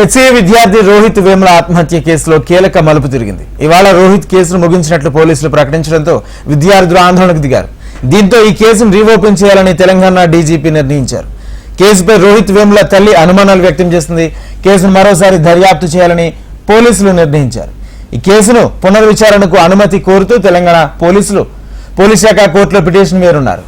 HA విద్యార్థి రోహిత్ వేముల ఆత్మహత్య కేసులో కీలక మలుపు తిరిగింది. ఇవాళ రోహిత్ కేసును ముగించినట్లు పోలీసులు ప్రకటించడంతో విద్యార్థులు ఆందోళనకు దిగారు. దీంతో ఈ కేసును రీఓపెన్ చేయాలని తెలంగాణ డీజీపీ నిర్ణయించారు. కేసుపై రోహిత్ వేముల తల్లి అనుమానాలు వ్యక్తం చేసింది. కేసును మరోసారి దర్యాప్తు చేయాలని పోలీసులు నిర్ణయించారు. ఈ కేసును పునర్విచారణకు అనుమతి కోరుతూ తెలంగాణ పోలీస్ శాఖ కోర్టులో పిటిషన్ వేరున్నారు.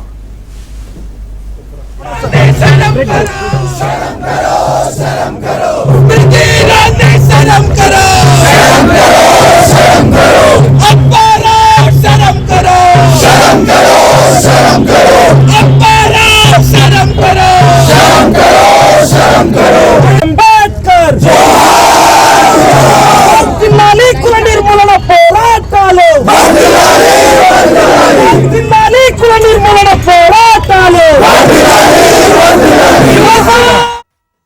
నిర్మూలన పోరాటాలు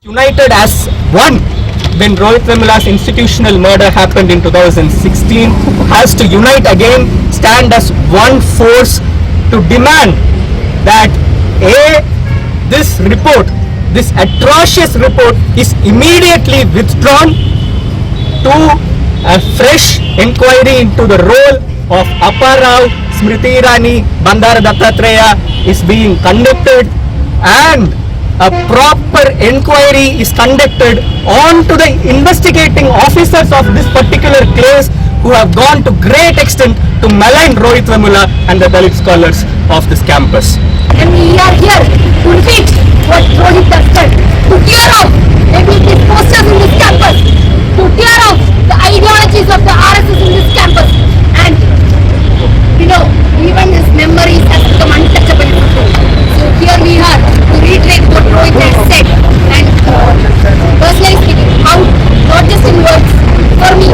united as one when Rohit Vemula's institutional murder happened in 2016 has to unite again, stand as one force to demand that this atrocious report is immediately withdrawn, to a fresh inquiry into the role of Appa Rao, Smriti Irani, Bandara Dattatreya is being conducted, and a proper inquiry is conducted on to the investigating officers of this particular case who have gone to great extent to malign Rohit Vemula and the Dalit scholars of this campus. And we are here to repeat what Rohit has said, to tear off maybe these posters in this campus, to tear off the ideologies of the RSS in this campus, and even his memories has become untouchable. So here we are to reiterate what Rohit has said, and personally speaking, out not just in words, for me